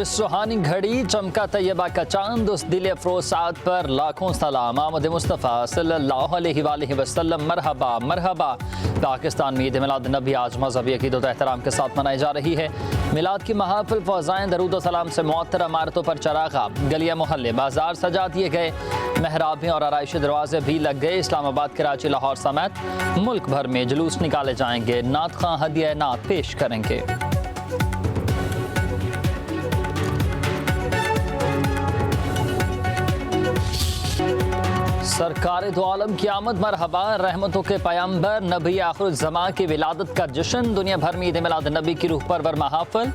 इस सुहानी घड़ी चमका तैयबा का चांद, उस दिल अफरोज साद पर लाखों सलाम। आमद मुस्तफ़ा सल्लल्लाहु अलैहि वसल्लम मरहबा मरहबा। पाकिस्तान में ईद मिलाद नबी आज मजहबी अकीदत एहतराम के साथ मनाई जा रही है। मिलाद की महाफिल फ़ज़ाएं दरूद सलाम से मुअत्तर इमारतों पर चरागा, गलिया मोहल्ले बाजार सजा दिए गए, महराबें और आराइशी दरवाजे भी लग गए। इस्लामाबाद, कराची, लाहौर समेत मुल्क भर में जुलूस निकाले जाएंगे। नात खां हदिया नात पेश करेंगे। सरकार दो आलम की आमद मरहबा। रहमतों के पैगंबर नबी आखिरुज़्ज़मां की विलादत का जश्न। दुनिया भर में ईद मिलाद नबी की रूह परवर महाफिल।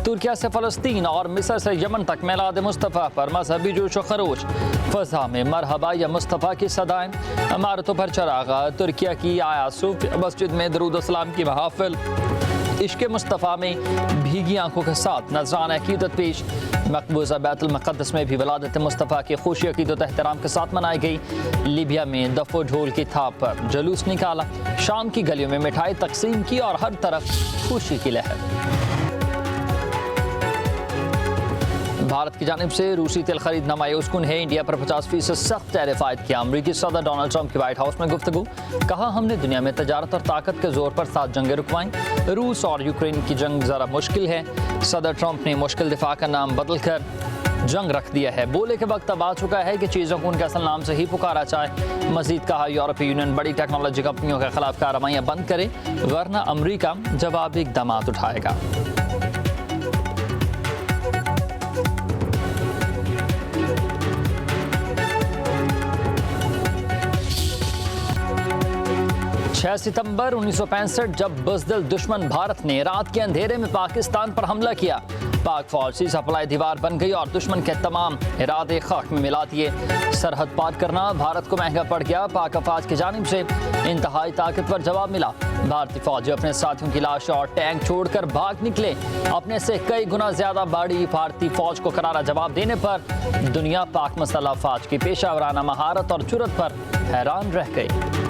तुर्किया से फ़लस्तीन और मिस्र से यमन तक मिलाद मुस्तफ़ा पर मजहबी जोश व खरोश। फ़ज़ा में मरहबा या मुस्तफ़ा की सदाएं, इमारतों पर चरागा। तुर्किया की आया सूफी मस्जिद में दरूद सलाम की महाफिल। इश्क़ मुस्तफ़ा में भीगी आंखों के साथ नजरान अकीदत पेश। मकबूजा बैतुल मुक़द्दस में भी विलादत मुस्तफ़ा की खुशी अकीदत एहतराम के साथ मनाई गई। लीबिया में दफ़ो ढोल की थाप पर जुलूस निकाला। शाम की गलियों में मिठाई तकसीम की और हर तरफ खुशी की लहर। भारत की जानिब से रूसी तेल खरीदना मायूस कुन है। इंडिया पर 50% सख्त टैरिफ आयद किया। अमरीकी सदर डोनाल्ड ट्रंप की व्हाइट हाउस में गुफ्तगू। कहा, हमने दुनिया में तजारत और ताकत के जोर पर 7 जंगें रुकवाईं। रूस और यूक्रेन की जंग ज़रा मुश्किल है। सदर ट्रंप ने मुश्किल दिफा का नाम बदल कर जंग रख दिया है। बोले के वक्त अब आ चुका है कि चीज़ों को उनके असल नाम से ही पुकारा जाए। मजीद कहा, यूरोपीय यूनियन बड़ी टेक्नोलॉजी कंपनियों के खिलाफ कार्रवाइयाँ बंद करे, वरना अमरीका जवाबी इक़दाम उठाएगा। सितंबर 1965 जब बुज़दिल दुश्मन भारत ने रात के अंधेरे में पाकिस्तान पर हमला किया, पाक फौज सी सप्लाई दीवार बन गई और दुश्मन के तमाम इरादे खाक में मिला दिए। सरहद पार करना भारत को महंगा पड़ गया। पाक फौज की जानिब से इंतहाई ताकतवर जवाब मिला। भारतीय फौजी अपने साथियों की लाश और टैंक छोड़कर भाग निकले। अपने से कई गुना ज्यादा बड़ी भारतीय फौज को करारा जवाब देने पर दुनिया पाक मसल्ह फौज की पेशा वराना महारत और जुर्रत पर हैरान रह गई।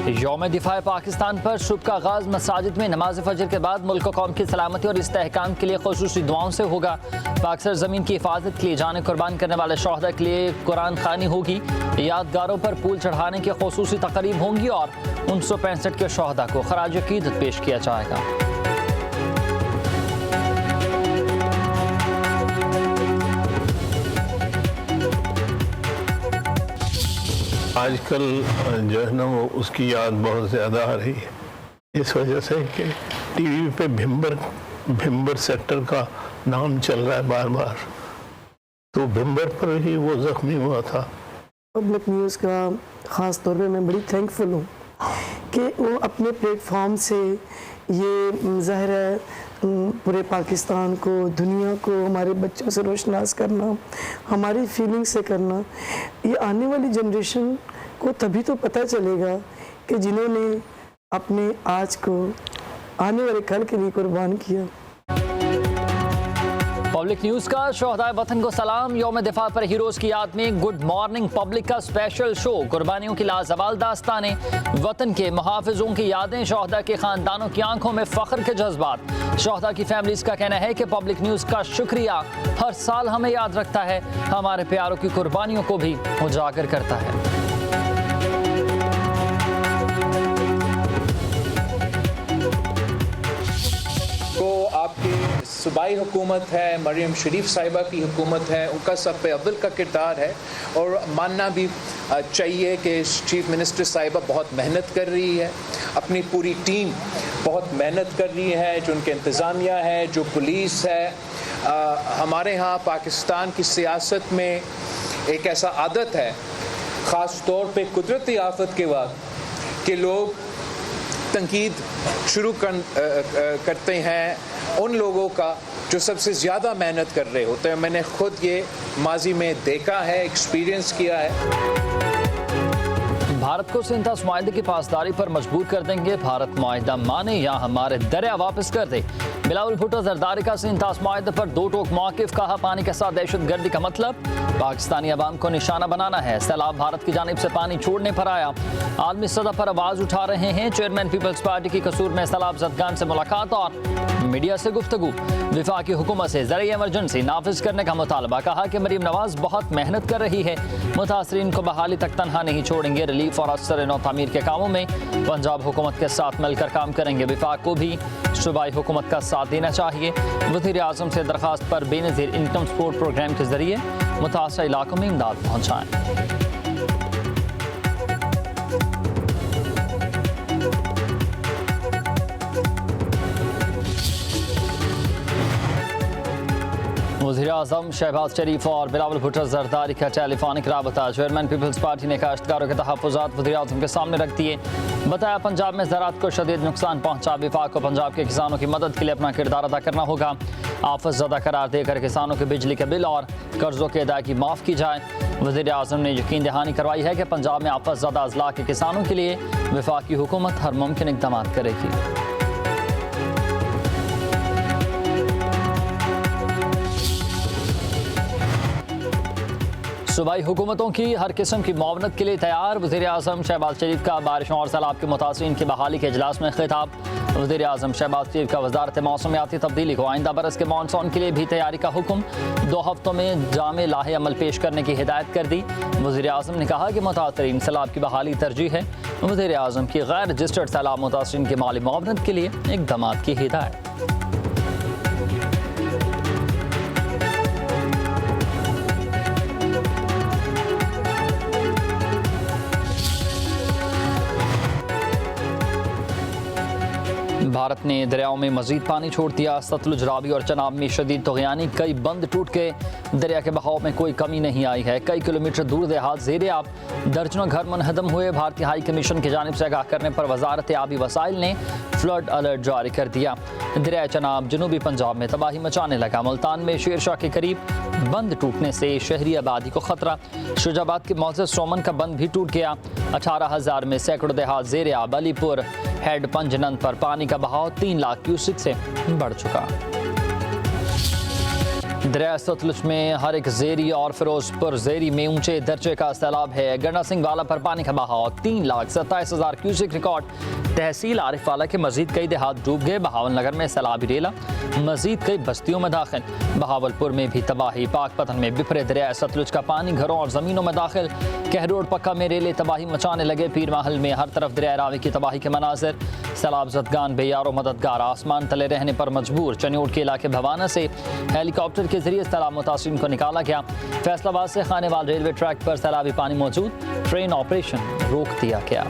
यौम दिफा पाकिस्तान पर शुभ का आगाज़ मसाजिद में नमाज फजर के बाद मुल्क कौम की सलामती और इस्तेहकाम के लिए खुसूसी दुआओं से होगा। पाक सरज़मीन की हिफाजत के लिए जाने कुर्बान करने वाले शोहदा के लिए कुरान खानी होगी। यादगारों पर फूल चढ़ाने की खुसूसी तकरीब होंगी और 1965 के शोहदा को खराज अकीदत पेश किया जाएगा। आजकल जो है ना वो उसकी याद बहुत ज़्यादा आ रही है, इस वजह से कि टीवी पे भिम्बर सेक्टर का नाम चल रहा है बार बार, तो भिम्बर पर ही वो ज़ख्मी हुआ था। पब्लिक न्यूज़ का ख़ास तौर पे मैं बड़ी थैंकफुल हूँ कि वो अपने प्लेटफॉर्म से ये ज़ाहिर है पूरे पाकिस्तान को, दुनिया को, हमारे बच्चों से रोशनास करना, हमारी फीलिंग से करना। ये आने वाली जनरेशन को तभी तो पता चलेगा कि जिन्होंने अपने आज को आने वाले कल के लिए कुर्बान किया। पब्लिक न्यूज़ का शोहदाए वतन को सलाम। यौम दिफा पर हीरोज़ की याद में गुड मॉर्निंग पब्लिक का स्पेशल शो। कुर्बानियों की लाजवाल दास्तानें, वतन के मुहाफ़िज़ों की यादें, शोहदा के ख़ानदानों की आंखों में फ़ख्र के जज्बात। शोहदा की फैमिलीज़ का कहना है कि पब्लिक न्यूज़ का शुक्रिया हर साल हमें याद रखता है, हमारे प्यारों की कुर्बानियों को भी उजागर करता है। आपकी सूबाई हुकूमत है, मरियम शरीफ साहिबा की हुकूमत है, उनका सब पे अव्वल का किरदार है। और मानना भी चाहिए कि चीफ मिनिस्टर साहिबा बहुत मेहनत कर रही है, अपनी पूरी टीम बहुत मेहनत कर रही है, जो उनके इंतज़ामिया है, जो पुलिस है। हमारे यहाँ पाकिस्तान की सियासत में एक ऐसा आदत है, ख़ास तौर पे कुदरती आफत के वक्त, कि लोग तनकीद शुरू करते हैं उन लोगों का जो सबसे ज़्यादा मेहनत कर रहे होते हैं। मैंने खुद ये माजी में देखा है, एक्सपीरियंस किया है। भारत को सिंधा मुआहदे की पासदारी पर मजबूर कर देंगे। भारत मुआहदा माने या हमारे दरिया वापस कर दे। बिलावल भुट्टो जरदारी का सिंधा मुआहदे पर दो टोक मौक़िफ़। कहा पानी के साथ दहशतगर्दी का मतलब पाकिस्तानी अवाम को निशाना बनाना है। सैलाब भारत की जानिब से पानी छोड़ने पर आया। आलमी सतह पर आवाज़ उठा रहे हैं। चेयरमैन पीपल्स पार्टी की कसूर में सैलाब ज़दगान से मुलाकात और मीडिया से गुफ्तगू। वफाकी हुकूमत से ज़रिए इमरजेंसी नाफिज करने का मुतालबा। कहा कि मरीम नवाज बहुत मेहनत कर रही है। मुतासरीन को बहाली तक तनहा नहीं छोड़ेंगे। रिलीफ और असर नौ तामीर के कामों में पंजाब हुकूमत के साथ मिलकर काम करेंगे। वफाक को भी सूबाई हुकूमत का साथ देना चाहिए। वज़ीर आज़म से दरख्वास्त पर बेनज़ीर इनकम सपोर्ट प्रोग्राम के जरिए मुतासर इलाकों में इमदाद पहुँचाएँ। वज़ीर-ए-आज़म शहबाज शरीफ और बिलावल भुट्टो जरदारी का टेलीफोनिक राबता। चेयरमैन पीपल्स पार्टी ने काश्तकारों के तहफ़्फ़ुज़ात वज़ीर-ए-आज़म के सामने रख दिए। बताया पंजाब में ज़राअत को शदीद नुकसान पहुँचा। विफाक को पंजाब के किसानों की मदद के लिए अपना किरदार अदा करना होगा। आफत ज़दा करार देकर किसानों के बिजली के बिल और कर्ज़ों की अदायगी माफ़ की जाए। वज़ीर-ए-आज़म ने यकीन दहानी करवाई है कि पंजाब में आफत ज़दा अज़ला के किसानों के लिए वफाकी हुकूमत हर मुमकिन इक़दाम करेगी। सूबाई हुकूमतों की हर किस्म की मुआवनत के लिए तैयार। वज़ीर-ए-आज़म शहबाज शरीफ का बारिशों और सैलाब के मुतासरीन की बहाली के इजलास में खिताब। वज़ीर-ए-आज़म शहबाज शरीफ का वज़ारत मौसमियाती तब्दीली को आइंदा बरस के मानसून के लिए भी तैयारी का हुक्म। 2 हफ्तों में जामे लाहे अमल पेश करने की हिदायत कर दी। वज़ीर-ए-आज़म ने कहा कि मुतासरीन सैलाब की बहाली तरजीह है। वज़ीर-ए-आज़म की गैर रजिस्टर्ड सैलाब मुतासरीन की माली मुआवनत के लिए इक़दाम की हिदायत। भारत ने दरियाओं में मजीद पानी छोड़ दिया। सतलुज, रावी और चनाब में शदीद तग़यानी। कई बंद टूट के दरिया के बहाव में कोई कमी नहीं आई है। कई किलोमीटर दूर देहात ज़ेरे आब। दर्जनों घर मुनहदम हुए। भारतीय हाई कमीशन की जानिब से आगाह करने पर वजारत आबी वसाइल ने फ्लड अलर्ट जारी कर दिया। दरिया चनाब जनूबी पंजाब में तबाही मचाने लगा। मुल्तान में शेरशाह के करीब बंद टूटने से शहरी आबादी को खतरा। शुजाबाद के मौजूद सोमन का बंद भी टूट गया। 18,000 में सैकड़ों देहात ज़ेरे आब। अलीपुर हेड पंजनंद पर पानी का बहाव 3 लाख क्यूसिक से बढ़ चुका। दरिया सतलुज में हर एक ज़ेरी और फिरोजपुर ज़ेरी में ऊंचे दर्जे का सैलाब है। गन्ना सिंह वाला पर पानी का बहाव 3,27,000 क्यूसिक रिकॉर्ड। तहसील आरिफ वाला के मजीद कई देहात डूब गए। बहावल नगर में सैलाबी रेला मजीद कई बस्तियों में दाखिल। बहावलपुर में भी तबाही। पाकपतन में बिफरे दरिया सतलुज का पानी घरों और ज़मीनों में दाखिल। कहरोड पक्का में रेले तबाही मचाने लगे। पीर महल में हर तरफ दरिया रावी की तबाही के मनाजिर। सैलाब ज़दगान बेयारो मददगार आसमान तले रहने पर मजबूर। चन्योट के इलाके भवाना से हेलीकॉप्टर के जरिए सैलाब मुतासिरीन को निकाला गया। फैसलाबाद से खानेवाल रेलवे ट्रैक पर सैलाबी पानी मौजूद। ट्रेन ऑपरेशन रोक दिया गया।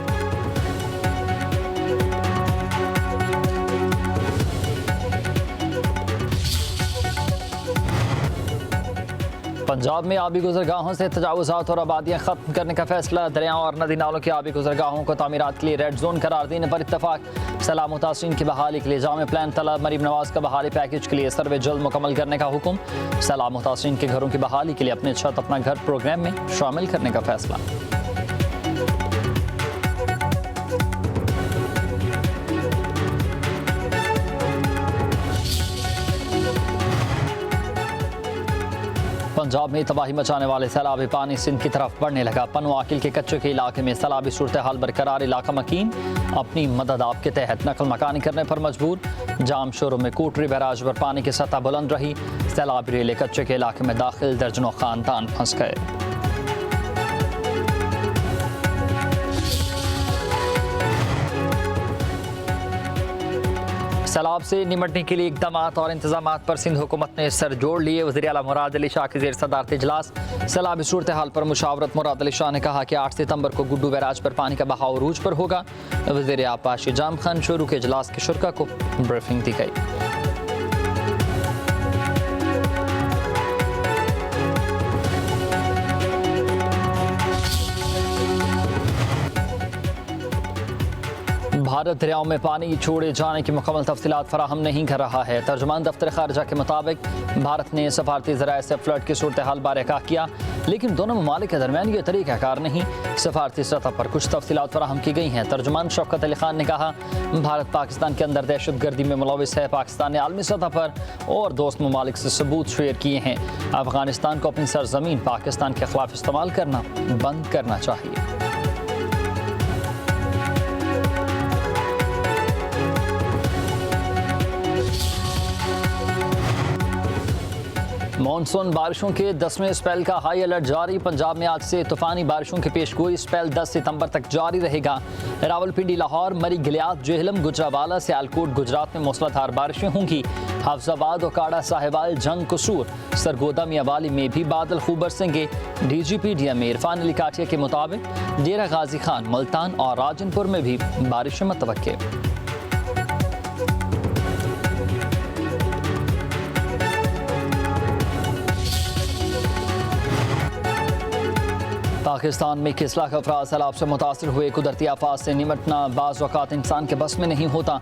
पंजाब में आबी गुजरगाहों से तजावुज़ात और आबादियाँ ख़त्म करने का फैसला। दरियाओं और नदी नालों की आबी गुजरगाहों को तामीरात के लिए रेड जोन करार देने पर इत्तफाक। सैलाब मुतासरीन की बहाली के लिए जामे प्लान तलब। मरीम नवाज का बहाली पैकेज के लिए सर्वे जल्द मुकम्मल करने का हुक्म। सैलाब मुतासरीन के घरों की बहाली के लिए अपने छत अपना घर प्रोग्राम में शामिल करने का फैसला। पंजाब में तबाही मचाने वाले सैलाबी पानी सिंध की तरफ बढ़ने लगा। पन्नू आकिल के कच्चे के इलाके में सैलाबी सूरत हाल बरकरार। इलाका मकीन अपनी मदद आप के तहत नकल मकानी करने पर मजबूर। जाम शोरों में कोटरी बैराज पर पानी की सतह बुलंद रही। सैलाबी रेले कच्चे के इलाके में दाखिल। दर्जनों खानदान फंस गए। सैलाब से निमटने के लिए इकदाम और इंतजाम पर सिंध हुकूमत ने सर जोड़ लिए। वज़ीर आला मुराद अली शाह की ज़ेर सदारत इजलास। सैलाबी सूरत हाल पर मुशावरत। मुराद अली शाह ने कहा कि 8 सितंबर को गुड्डू बैराज पर पानी का बहाव अरूज पर होगा। वज़ीर आपाशी जाम खान शुरू के इजलास के शुरका को ब्रीफिंग दी गई। भारत दरियाओं में पानी छोड़े जाने की मुकम्मल तफसीलात फराहम नहीं कर रहा है। तर्जुमान दफ्तर खारजा के मुताबिक भारत ने सफारती ज़राए से फ्लड की सूरत हाल बारे आगाह किया, लेकिन दोनों ममालिक के दरमियान ये तरीक़ाकार नहीं। सफारती सतह पर कुछ तफसीलात फराहम की गई हैं। तर्जुमान शौकत अली खान ने कहा, भारत पाकिस्तान के अंदर दहशत गर्दी में मुलविस है। पाकिस्तान ने आलमी सतह पर और दोस्त ममालिक से सबूत शेयर किए हैं। अफगानिस्तान को अपनी सरजमीन पाकिस्तान के खिलाफ इस्तेमाल करना बंद करना चाहिए। मानसून बारिशों के 10वें स्पेल का हाई अलर्ट जारी। पंजाब में आज से तूफानी बारिशों की पेशगोई। स्पेल 10 सितंबर तक जारी रहेगा। रावलपिंडी, लाहौर, मरी, गिलियात, जेहलम, गुजरावाला, सियालकोट, गुजरात में मूसलाधार बारिशें होंगी। हाफजाबाद, ओकाड़ा, साहिवाल, जंग, कसूर, सरगोदा, मियावाली में भी बादल खूब बरसेंगे। DGP DM इरफान अली काटिया के मुताबिक डेरा गाजी खान, मुल्तान और राजनपुर में भी बारिशें मुतवक्के। पाकिस्तान में 21 लाख अफराद सैलाब से मुतासर हुए। कुदरती आफात से निमटना बाज़ औक़ात इंसान के बस में नहीं होता।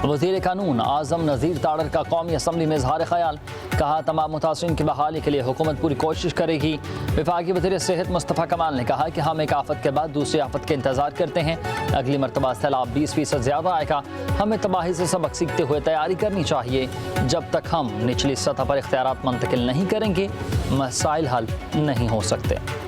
वज़ीर कानून आज़म नज़ीर ताड़र का कौमी असम्बली में इज़हार ख़याल। कहा, तमाम मुतासरीन की बहाली के लिए हुकूमत पूरी कोशिश करेगी। वफाकी वज़ीर सेहत मुस्तफ़ा कमाल ने कहा कि हम एक आफत के बाद दूसरी आफत के इंतज़ार करते हैं। अगली मरतबा सैलाब 20% ज़्यादा आएगा। हमें तबाही से सबक सीखते हुए तैयारी करनी चाहिए। जब तक हम निचली सतह पर इख्तियारात मुंतकिल नहीं करेंगे, मसाइल हल नहीं हो सकते।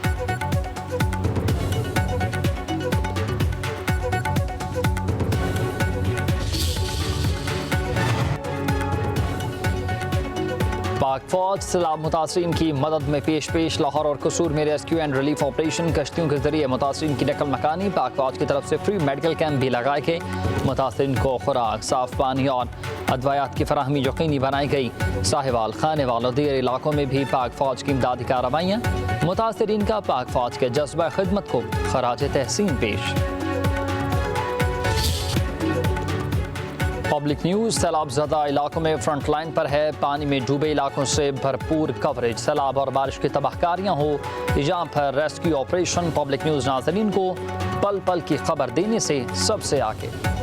पाक फौज सैलाब मुतासरीन की मदद में पेश। लाहौर और कसूर में रेस्क्यू एंड रिलीफ ऑपरेशन। कश्तियों के जरिए मुतासरीन की नकल मकानी। पाक फौज की तरफ से फ्री मेडिकल कैंप भी लगाए गए। मुतासरीन को खुराक, साफ पानी और अदवायात की फराहमी यकीनी बनाई गई। साहिवाल, खानेवाल और दीगर इलाकों में भी पाक फौज की इमदादी कार्रवाइयाँ। मुतासरीन का पाक फौज के जज्बा खिदमत को खराज तहसीन पेश। पब्लिक न्यूज़ सैलाब ज़दा इलाकों में फ्रंट लाइन पर है। पानी में डूबे इलाकों से भरपूर कवरेज। सैलाब और बारिश की तबाहकारियाँ हो या फिर रेस्क्यू ऑपरेशन, पब्लिक न्यूज़ नाज़रीन को पल पल की खबर देने से सबसे आगे।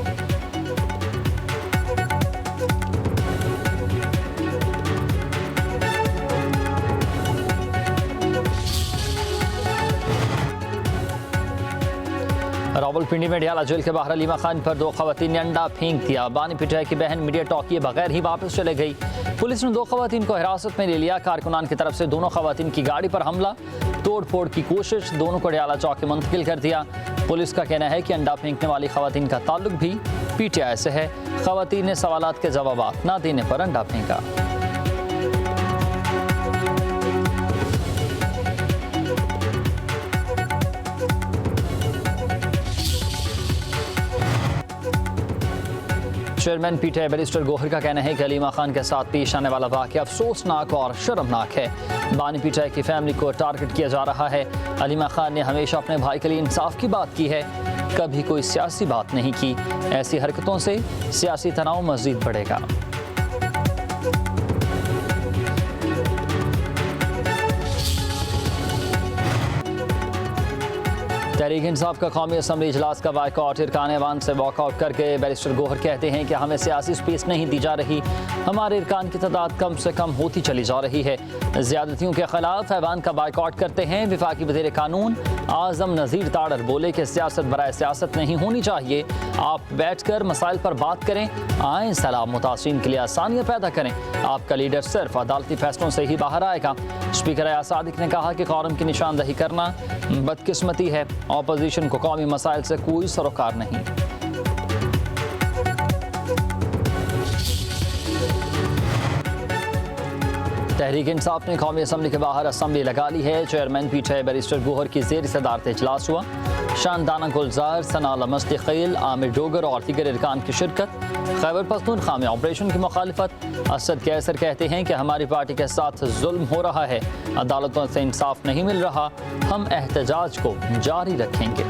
रावलपिंडी में डियाला जेल के बाहर अलीमा खान पर 2 खवातीन ने अंडा फेंक दिया। बानी पिटाई की बहन मीडिया टॉक किए बगैर ही वापस चले गई। पुलिस ने 2 खवातीन को हिरासत में ले लिया। कारकुनान की तरफ से दोनों खवातीन की गाड़ी पर हमला, तोड़ फोड़ की कोशिश। दोनों को डियाला चौक में मुंतकिल कर दिया। पुलिस का कहना है कि अंडा फेंकने वाली खवातीन का ताल्लुक भी PTI से है। खवातीन ने सवालात के जवाब न देने पर अंडा फेंका। चेयरमैन PTI बैरिस्टर गोहर का कहना है कि अलीमा खान के साथ पेश आने वाला वाक़या अफसोसनाक और शर्मनाक है। बानी PTI की फैमिली को टारगेट किया जा रहा है। अलीमा खान ने हमेशा अपने भाई के लिए इंसाफ की बात की है, कभी कोई सियासी बात नहीं की। ऐसी हरकतों से सियासी तनाव मज़ीद बढ़ेगा। तहरीक इंसाफ का कौमी असम्बली इजलास का बायकॉट। इरकान ऐवान से वॉकआउट करके बैरिस्टर गोहर कहते हैं कि हमें सियासी स्पेस नहीं दी जा रही। हमारे इरकान की तादाद कम से कम होती चली जा रही है। ज़्यादतियों के खिलाफ ऐवान का बायकॉट करते हैं। वफाकी वज़ीर कानून आज़म नज़ीर ताड़र बोले कि सियासत बराए सियासत नहीं होनी चाहिए। आप बैठ कर मसाइल पर बात करें, आएँ सैलाब मुतासरीन के लिए आसानियाँ पैदा करें। आपका लीडर सिर्फ अदालती फैसलों से ही बाहर आएगा। स्पीकर अयाज सादिक ने कहा कि कौम की निशानदही करना बदकिस्मती है। ऑपोजिशन को कौमी मसाइल से कोई सरोकार नहीं। तहरीक इंसाफ ने कौमी असम्बली के बाहर असम्बली लगा ली है। चेयरमैन PTI बैरिस्टर गोहर की ज़ेर सदारत इजलास हुआ। शानदाना गुलजार, सना मुस्तक़िल, आमिर डोगर और दीगर इरकान की शिरकत। खैबर पख्तूनख्वा में ऑपरेशन की मुखालिफत। असद कैसर कहते हैं कि हमारी पार्टी के साथ जुल्म हो रहा है, अदालतों से इंसाफ नहीं मिल रहा, हम एहतजाज को जारी रखेंगे।